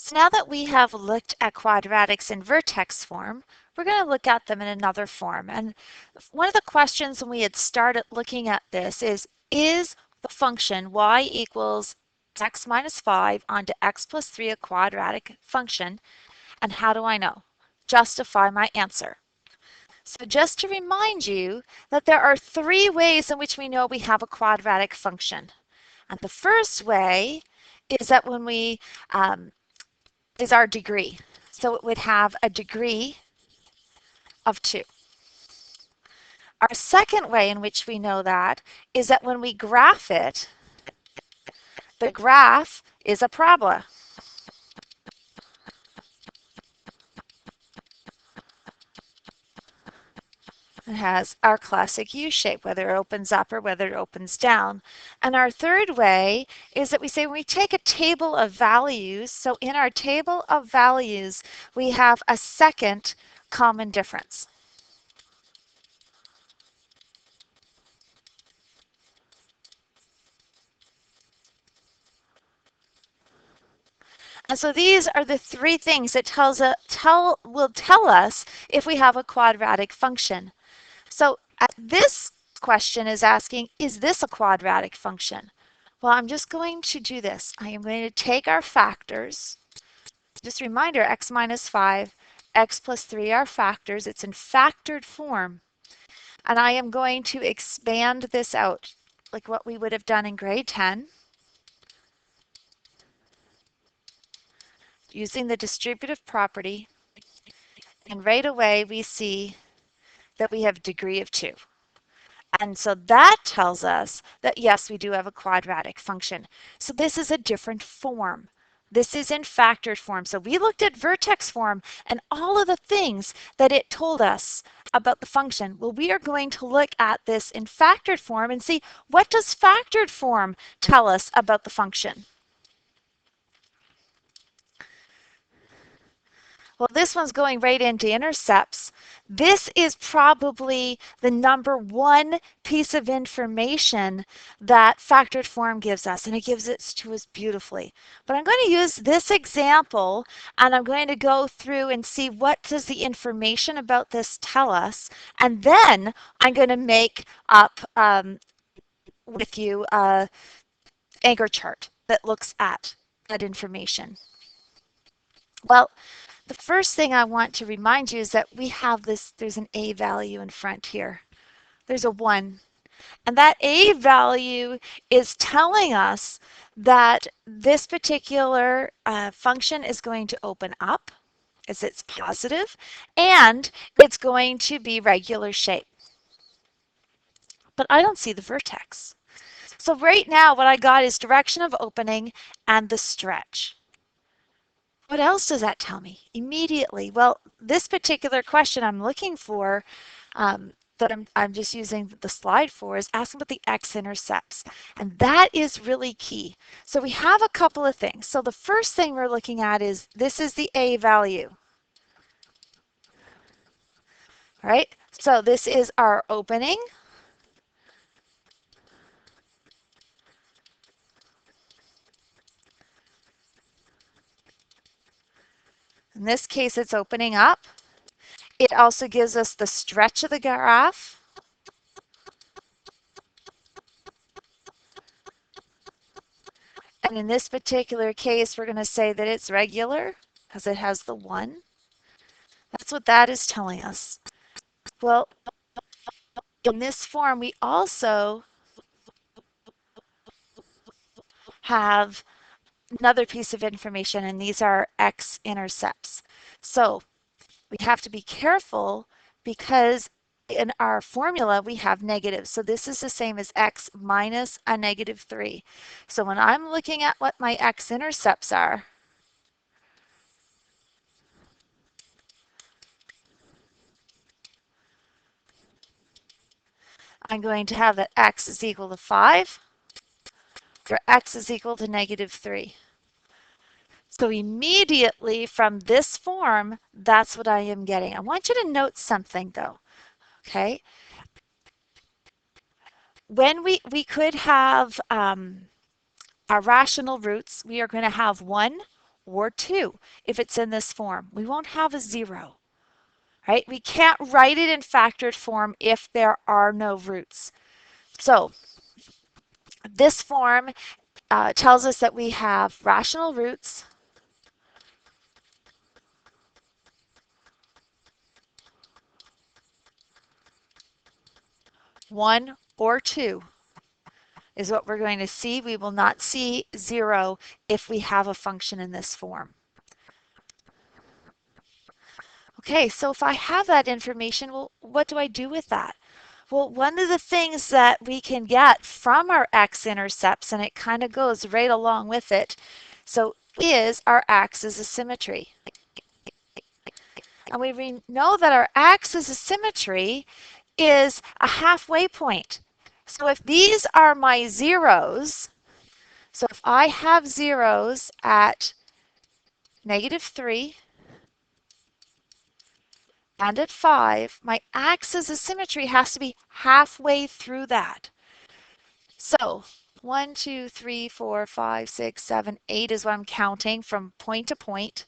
So now that we have looked at quadratics in vertex form, we're going to look at them in another form. And one of the questions when we had started looking at this is the function y equals x minus 5 onto x plus 3 a quadratic function? And how do I know? Justify my answer. So just to remind you that there are three ways in which we know we have a quadratic function. And the first way is that when we is our degree. So it would have a degree of 2. Our second way in which we know that is that when we graph it, the graph is a parabola. It has our classic U shape, whether it opens up or whether it opens down. And our third way is that we say when we take a table of values, so in our table of values, we have a second common difference. And so these are the three things that will tell us if we have a quadratic function. So this question is asking, is this a quadratic function? Well, I'm just going to do this. I am going to take our factors. Just a reminder, x minus 5, x plus 3 are factors. It's in factored form. And I am going to expand this out like what we would have done in grade 10. Using the distributive property, and right away we see that we have degree of 2. And so that tells us that yes, we do have a quadratic function. So this is a different form. This is in factored form. So we looked at vertex form and all of the things that it told us about the function. Well, we are going to look at this in factored form and see what does factored form tell us about the function. Well, this one's going right into intercepts. This is probably the number one piece of information that factored form gives us, and it gives it to us beautifully. But I'm going to use this example, and I'm going to go through and see what does the information about this tell us, and then I'm going to make up with you an anchor chart that looks at that information. Well, the first thing I want to remind you is that we have this, there's an A value in front here. There's a 1. And that A value is telling us that this particular function is going to open up as it's positive, and it's going to be regular shape. But I don't see the vertex. So right now what I got is direction of opening and the stretch. What else does that tell me immediately? Well, this particular question I'm looking for, that I'm just using the slide for, is asking about the x-intercepts. And that is really key. So we have a couple of things. So the first thing we're looking at is this is the A value. All right, so this is our opening. In this case, it's opening up. It also gives us the stretch of the graph. And in this particular case, we're going to say that it's regular because it has the 1. That's what that is telling us. Well, in this form, we also have another piece of information, and these are x-intercepts. So we have to be careful because in our formula we have negatives. So this is the same as x minus a negative 3. So when I'm looking at what my x-intercepts are, I'm going to have that x is equal to 5 or x is equal to negative 3. So immediately from this form, that's what I am getting. I want you to note something though, okay? When we could have our rational roots, we are going to have 1 or 2 if it's in this form. We won't have a 0, right? We can't write it in factored form if there are no roots. So this form tells us that we have rational roots, 1 or 2 is what we're going to see. We will not see 0 if we have a function in this form. Okay, so if I have that information, well, what do I do with that? Well, one of the things that we can get from our x-intercepts, and it kind of goes right along with it, so is our axis of symmetry. And we know that our axis of symmetry is a halfway point. So if these are my zeros, so if I have zeros at -3 and at 5, my axis of symmetry has to be halfway through that. So 1, 2, 3, 4, 5, 6, 7, 8 is what I'm counting from point to point.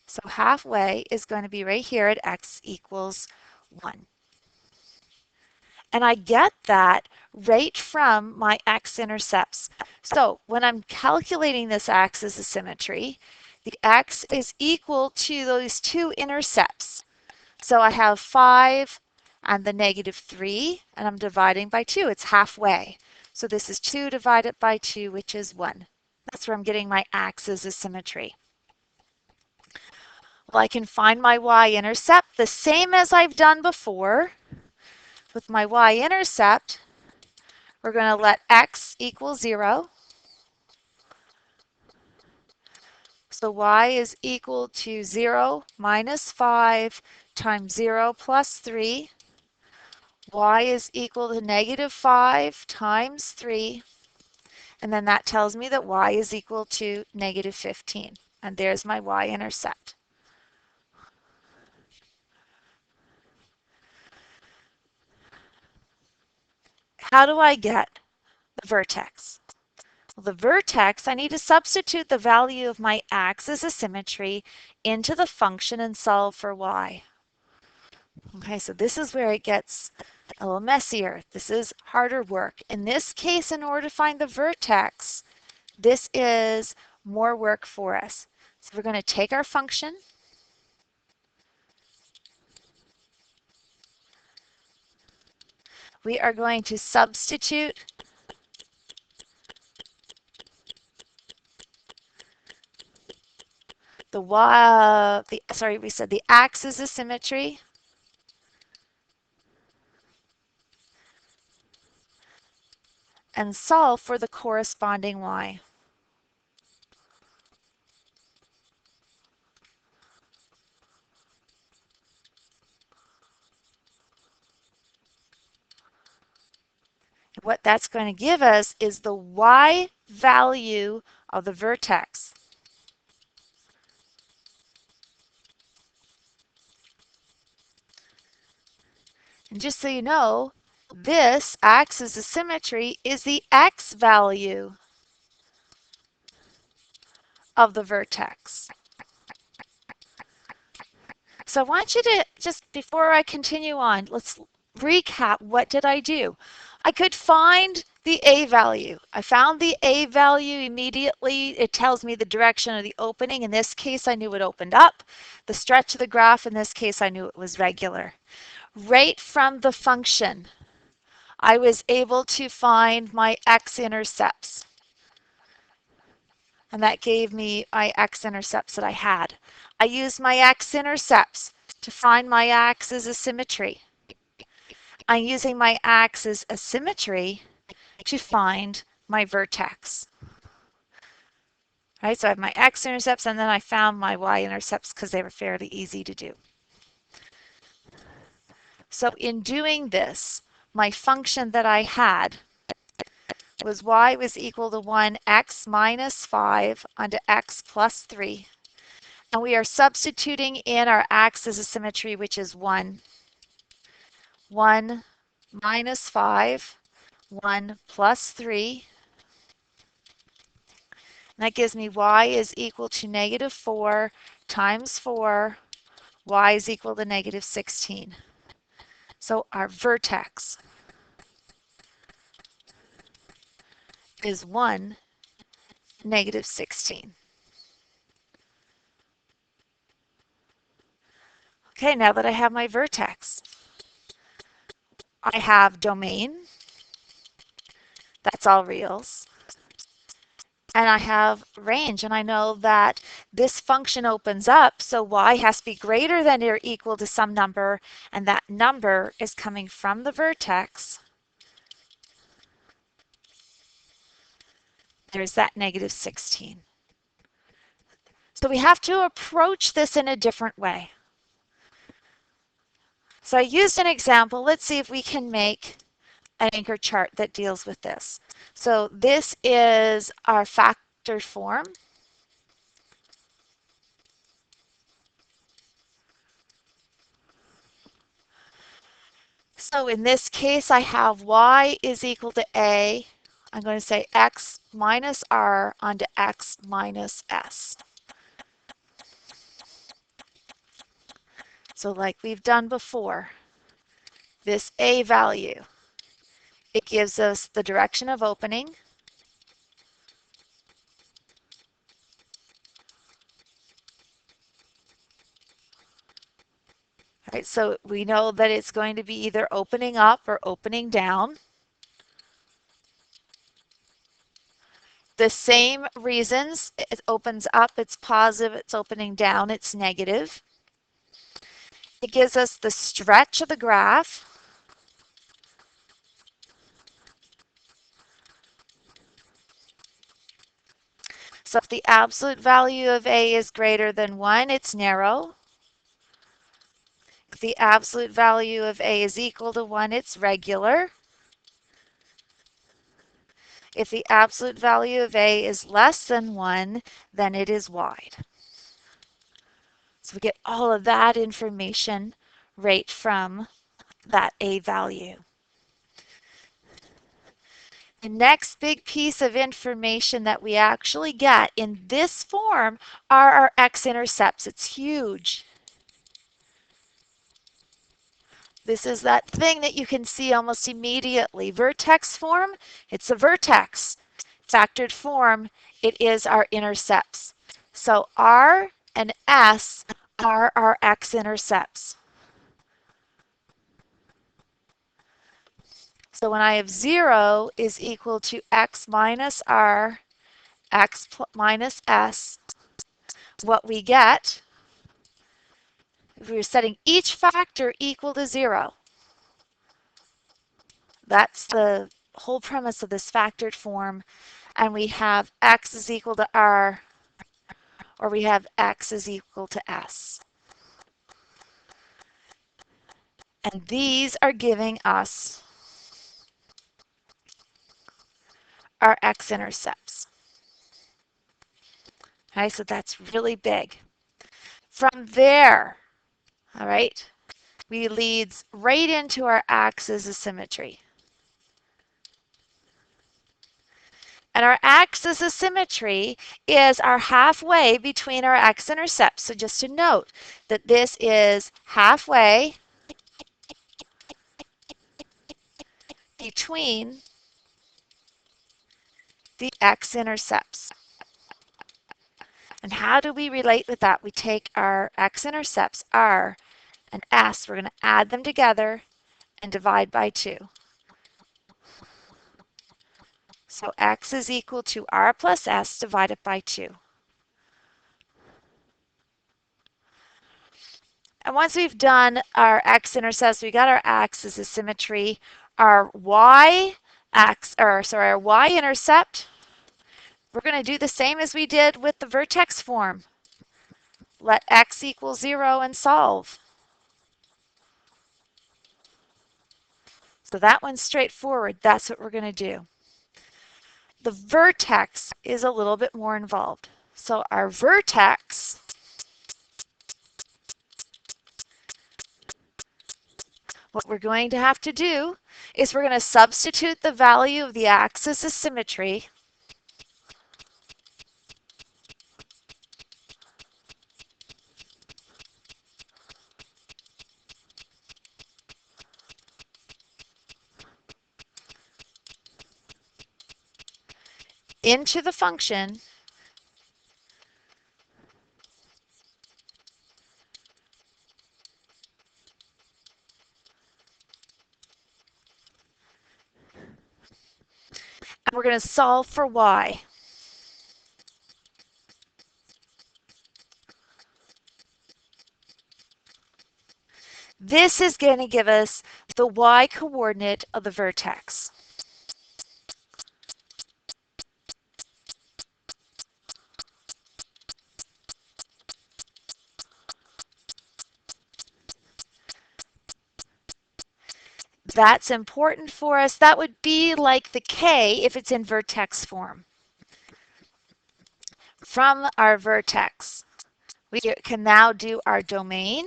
So halfway is going to be right here at x equals 1. And I get that right from my x-intercepts. So when I'm calculating this axis of symmetry, the x is equal to those two intercepts. So I have 5 and the -3, and I'm dividing by 2. It's halfway. So this is 2 divided by 2, which is 1. That's where I'm getting my axis of symmetry. Well, I can find my y-intercept the same as I've done before. With my y-intercept, we're going to let x equal 0. So y is equal to 0 minus 5 times 0 plus 3. Y is equal to -5 times 3. And then that tells me that y is equal to -15. And there's my y-intercept. How do I get the vertex? Well, the vertex, I need to substitute the value of my axis of symmetry into the function and solve for y. Okay, so this is where it gets a little messier. This is harder work. In this case, in order to find the vertex, this is more work for us. So we're going to take our function. We are going to substitute we said the axis of symmetry and solve for the corresponding y. What that's going to give us is the y value of the vertex. And just so you know, this axis of symmetry is the x value of the vertex. So I want you to just, before I continue on, let's recap. What did I do? I could find the A value. I found the A value immediately. It tells me the direction of the opening. In this case, I knew it opened up. The stretch of the graph, in this case, I knew it was regular. Right from the function, I was able to find my x-intercepts. And that gave me my x-intercepts that I had. I used my x-intercepts to find my axis of symmetry. I'm using my axis of symmetry to find my vertex. Right, so I have my x-intercepts and then I found my y-intercepts because they were fairly easy to do. So in doing this, my function that I had was y was equal to 1 x minus 5 onto x plus 3. And we are substituting in our axis of symmetry, which is 1. 1 minus 5, 1 plus 3. That gives me y is equal to negative 4 times 4, y is equal to negative 16. So our vertex is 1, negative 16. Okay, now that I have my vertex, I have domain, that's all reals, and I have range, and I know that this function opens up, so y has to be greater than or equal to some number, and that number is coming from the vertex. There's that negative 16. So we have to approach this in a different way. So I used an example. Let's see if we can make an anchor chart that deals with this. So this is our factored form. So in this case, I have y is equal to a. I'm going to say x minus r onto x minus s. So like we've done before, this a value, it gives us the direction of opening. Right, so we know that it's going to be either opening up or opening down. The same reasons, it opens up, it's positive, it's opening down, it's negative. It gives us the stretch of the graph. So if the absolute value of A is greater than 1, it's narrow. If the absolute value of A is equal to 1, it's regular. If the absolute value of A is less than 1, then it is wide. So we get all of that information right from that A value. The next big piece of information that we actually get in this form are our x-intercepts. It's huge. This is that thing that you can see almost immediately. Vertex form, it's a vertex. Factored form, it is our intercepts. So R and S are our x-intercepts. So when I have 0 is equal to x minus R, x minus S, what we get, if we're setting each factor equal to 0, that's the whole premise of this factored form, and we have x is equal to R, or we have x is equal to S. And these are giving us our x-intercepts. Okay, so that's really big. From there, all right, we leads right into our axis of symmetry. And our axis of symmetry is our halfway between our x-intercepts. So just to note that this is halfway between the x-intercepts. And how do we relate with that? We take our x-intercepts, R and S, we're going to add them together and divide by 2. So x is equal to R plus S divided by 2. And once we've done our x-intercepts, we got our axis of symmetry, our our y-intercept, we're going to do the same as we did with the vertex form. Let x equal 0 and solve. So that one's straightforward. That's what we're going to do. The vertex is a little bit more involved. So our vertex, what we're going to have to do is we're going to substitute the value of the axis of symmetry into the function, and we're going to solve for y. This is going to give us the y coordinate of the vertex. That's important for us. That would be like the k if it's in vertex form. From our vertex, we can now do our domain,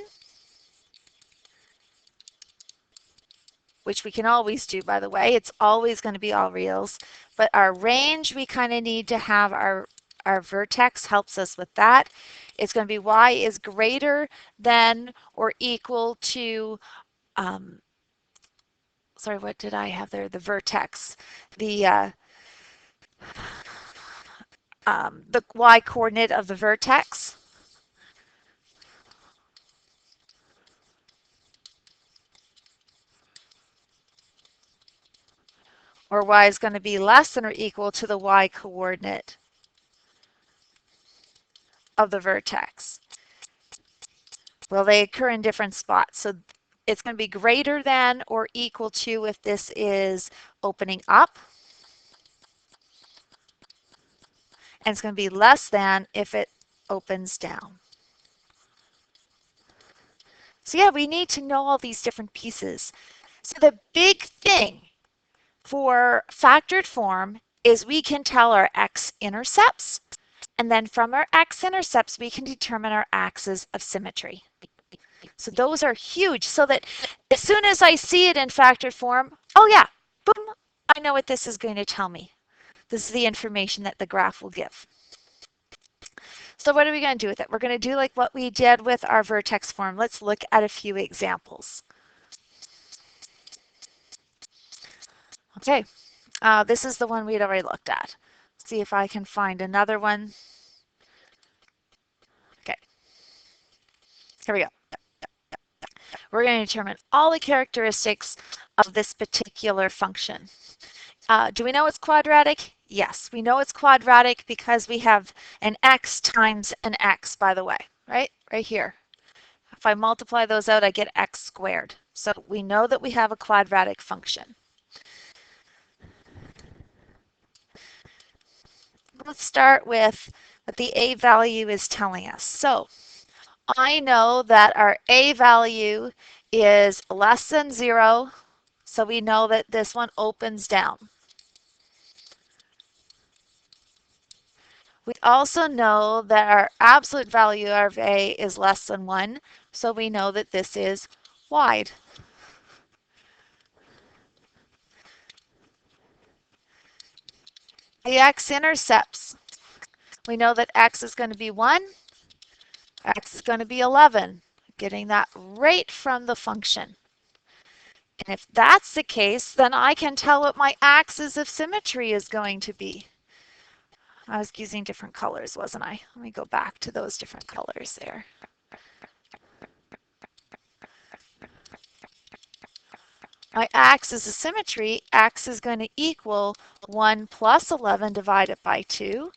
which we can always do, by the way. It's always going to be all reals. But our range, we kind of need to have our vertex helps us with that. It's going to be y is greater than or equal to, sorry, what did I have there? The vertex. The y coordinate of the vertex. Or y is going to be less than or equal to the y coordinate of the vertex. Well, they occur in different spots. So it's going to be greater than or equal to if this is opening up. And it's going to be less than if it opens down. So yeah, we need to know all these different pieces. So the big thing for factored form is we can tell our x-intercepts, and then from our x-intercepts, we can determine our axes of symmetry. So those are huge, so that as soon as I see it in factored form, oh yeah, boom, I know what this is going to tell me. This is the information that the graph will give. So what are we going to do with it? We're going to do like what we did with our vertex form. Let's look at a few examples. Okay, this is the one we'd already looked at. See if I can find another one. Okay, here we go. We're going to determine all the characteristics of this particular function. Do we know it's quadratic? Yes, we know it's quadratic because we have an x times an x, by the way, right? Right here. If I multiply those out, I get x squared. So we know that we have a quadratic function. Let's start with what the a value is telling us. So I know that our a value is less than 0, so we know that this one opens down. We also know that our absolute value of a is less than 1, so we know that this is wide. The x-intercepts. We know that x is going to be 1, x is going to be 11. Getting that right from the function. And if that's the case, then I can tell what my axis of symmetry is going to be. I was using different colors, wasn't I? Let me go back to those different colors there. My axis of symmetry, x is going to equal 1 plus 11 divided by 2,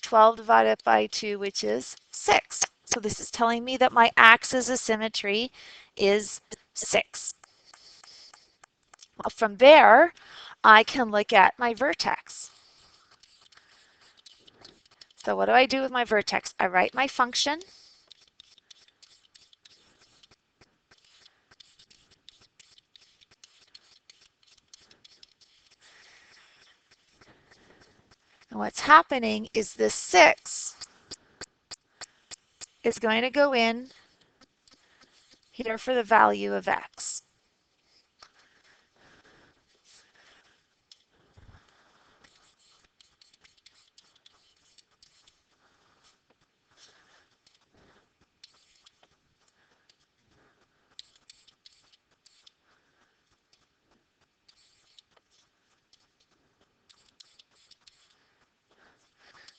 12 divided by 2, which is 6. So this is telling me that my axis of symmetry is 6. Well, from there, I can look at my vertex. So what do I do with my vertex? I write my function. And what's happening is this 6 is going to go in here for the value of x.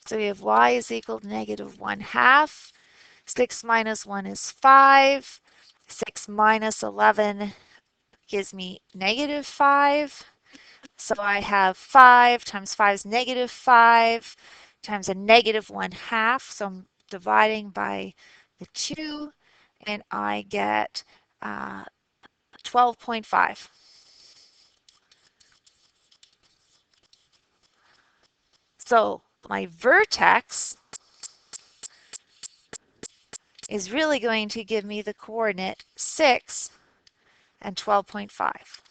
So we have y is equal to negative 1/2. 6 minus 1 is 5. 6 minus 11 gives me negative 5. So I have 5 times 5 is negative 5 times a negative 1/2. So I'm dividing by the 2 and I get 12.5. So my vertex is really going to give me the coordinate 6 and 12.5.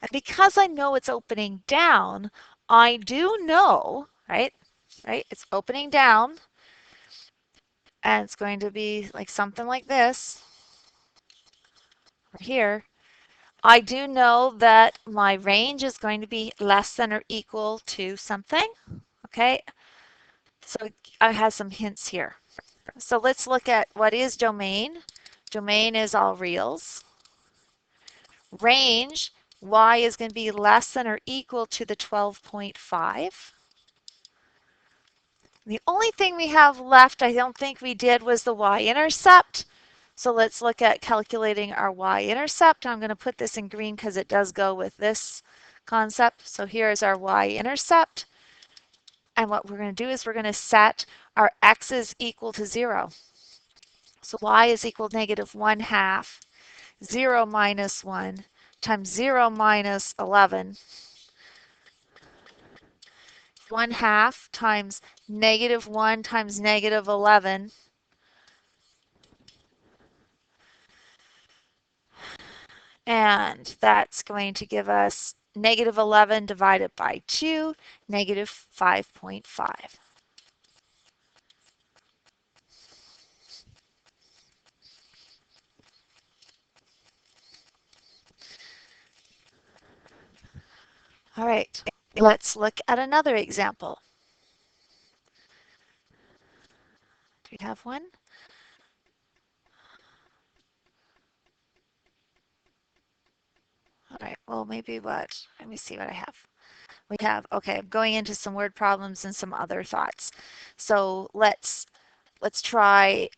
And because I know it's opening down, I do know, right? Right? It's opening down and it's going to be like something like this here. I do know that my range is going to be less than or equal to something. Okay, so I have some hints here. So let's look at what is domain. Domain is all reals. Range, y is going to be less than or equal to the 12.5. The only thing we have left, I don't think we did, was the y-intercept. So let's look at calculating our y-intercept. I'm going to put this in green because it does go with this concept. So here's our y-intercept. And what we're going to do is we're going to set our x's equal to 0. So y is equal to negative 1/2, 0 minus 1 times 0 minus 11. 1/2 times negative 1 times negative 11. And that's going to give us negative 11 divided by 2, negative 5.5. All right, let's look at another example. Do we have one? All right, well, maybe what? Let me see what I have. We have, okay, I'm going into some word problems and some other thoughts. So let's try,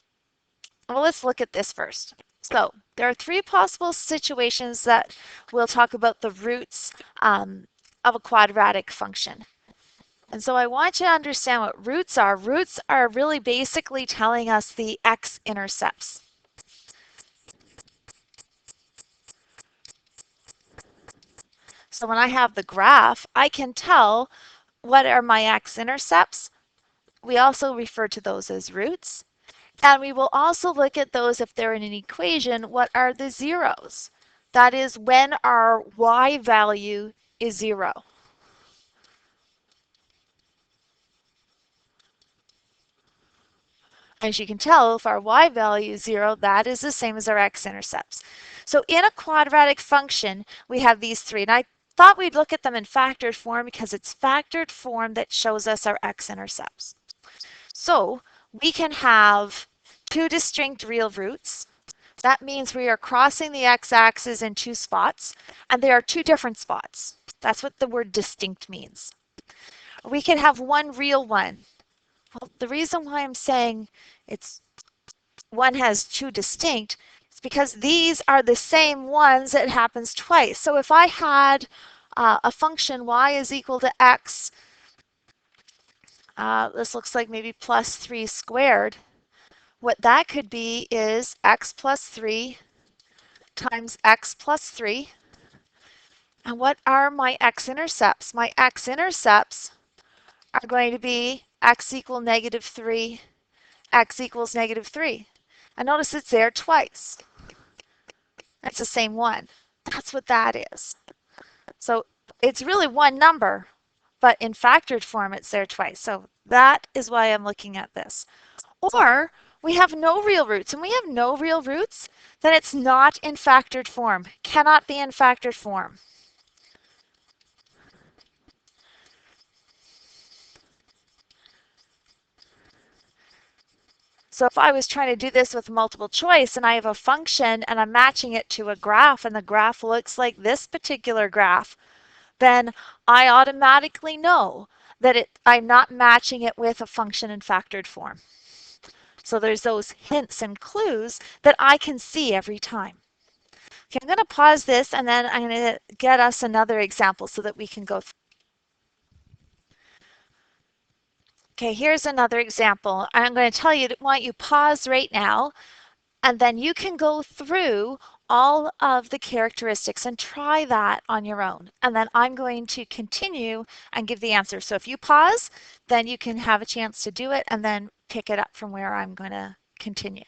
well, let's look at this first. So there are 3 possible situations that we'll talk about the roots of a quadratic function. And so I want you to understand what roots are. Roots are really basically telling us the x-intercepts. So when I have the graph, I can tell what are my x-intercepts. We also refer to those as roots. And we will also look at those if they're in an equation, what are the zeros? That is when our y value is 0. As you can tell, if our y value is 0, that is the same as our x-intercepts. So in a quadratic function, we have these 3. And I thought we'd look at them in factored form because it's factored form that shows us our x-intercepts. So we can have 2 distinct real roots. That means we are crossing the x-axis in 2 spots, and they are 2 different spots. That's what the word distinct means. We can have one real one. Well, the reason why I'm saying it's one has 2 distinct is because these are the same ones that happens twice. So if I had a function y is equal to x, this looks like maybe plus 3 squared. What that could be is x plus 3 times x plus 3. And what are my x-intercepts? My x-intercepts are going to be x equal negative 3, x equals negative 3. And notice it's there twice. That's the same one. That's what that is. So it's really one number, but in factored form it's there twice. So that is why I'm looking at this. Or we have no real roots, and we have no real roots, then it's not in factored form, cannot be in factored form. So if I was trying to do this with multiple choice and I have a function and I'm matching it to a graph and the graph looks like this particular graph, then I automatically know that I'm not matching it with a function in factored form. So there's those hints and clues that I can see every time. Okay, I'm going to pause this and then I'm going to get us another example so that we can go through. Okay, here's another example. I'm going to tell you, want you pause right now, and then you can go through all of the characteristics and try that on your own. And then I'm going to continue and give the answer. So if you pause, then you can have a chance to do it and then pick it up from where I'm going to continue.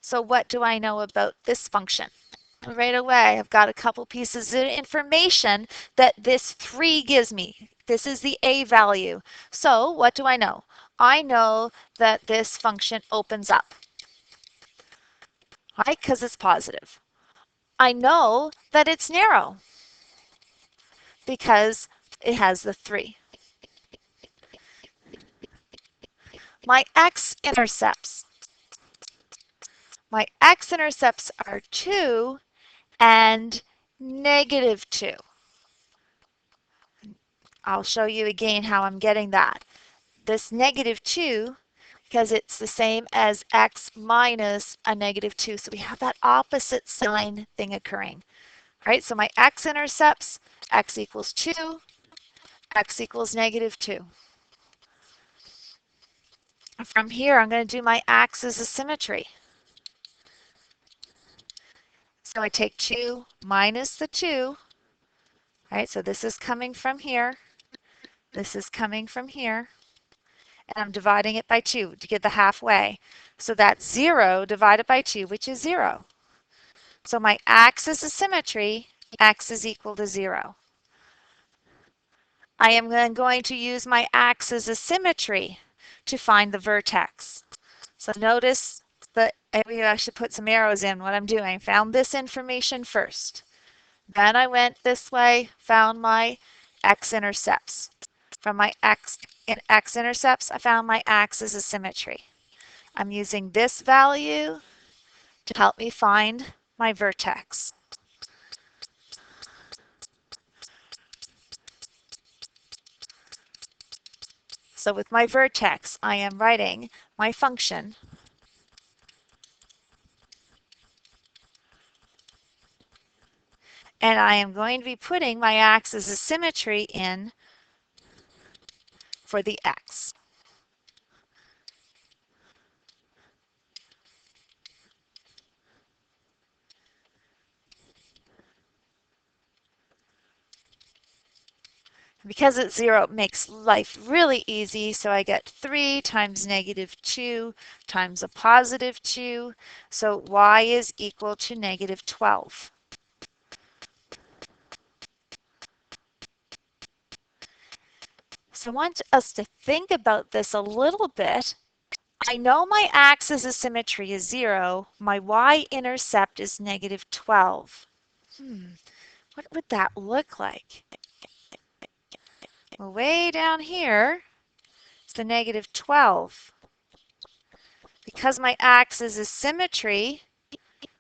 So what do I know about this function? Right away, I've got a couple pieces of information that this 3 gives me. This is the a value. So what do I know? I know that this function opens up, right? Because it's positive. I know that it's narrow because it has the 3. My x-intercepts. My x-intercepts are 2 and -2. I'll show you again how I'm getting that. This -2, because it's the same as x minus a -2. So we have that opposite sign thing occurring. All right, so my x-intercepts, x equals 2, x equals -2. From here, I'm going to do my axis of symmetry. So I take 2 minus the 2. All right, so this is coming from here. This is coming from here. And I'm dividing it by 2 to get the halfway. So that's 0 divided by 2, which is 0. So my axis of symmetry, x is equal to 0. I am then going to use my axis of symmetry to find the vertex. So notice that we actually put some arrows in what I'm doing. Found this information first. Then I went this way, found my x-intercepts. From my x-intercepts, I found my axis of symmetry. I'm using this value to help me find my vertex. So with my vertex, I am writing my function and I am going to be putting my axis of symmetry in for the x. Because it's 0, it makes life really easy. So I get 3 times -2 times a +2. So y is equal to -12. So I want us to think about this a little bit. I know my axis of symmetry is 0. My y-intercept is -12. What would that look like? Well, way down here is the -12. Because my axis is symmetry,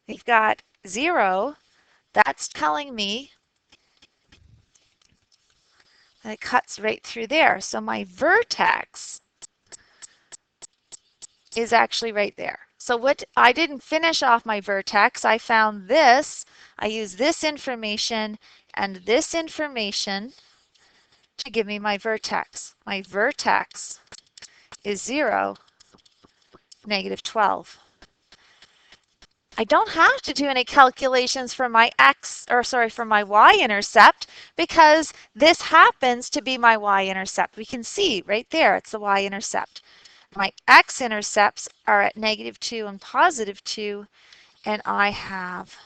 we've got 0. That's telling me that it cuts right through there. So my vertex is actually right there. So what I didn't finish off my vertex. I found this. I used this information and this information to give me my vertex. My vertex is 0, -12. I don't have to do any calculations for my for my y-intercept because this happens to be my y-intercept. We can see right there, it's the y-intercept. My x-intercepts are at -2 and +2, and I have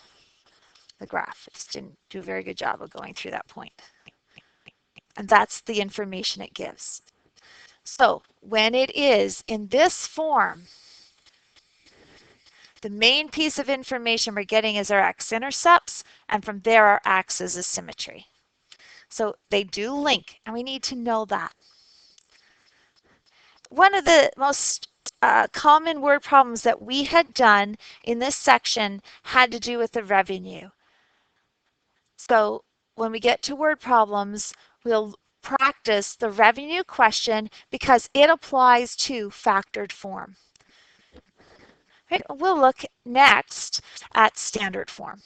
the graph. It just didn't do a very good job of going through that point. And that's the information it gives. So when it is in this form, the main piece of information we're getting is our x-intercepts, and from there our axis is symmetry. So they do link, and we need to know that. One of the most common word problems that we had done in this section had to do with the revenue. So when we get to word problems, we'll practice the revenue question because it applies to factored form. Right? We'll look next at standard form.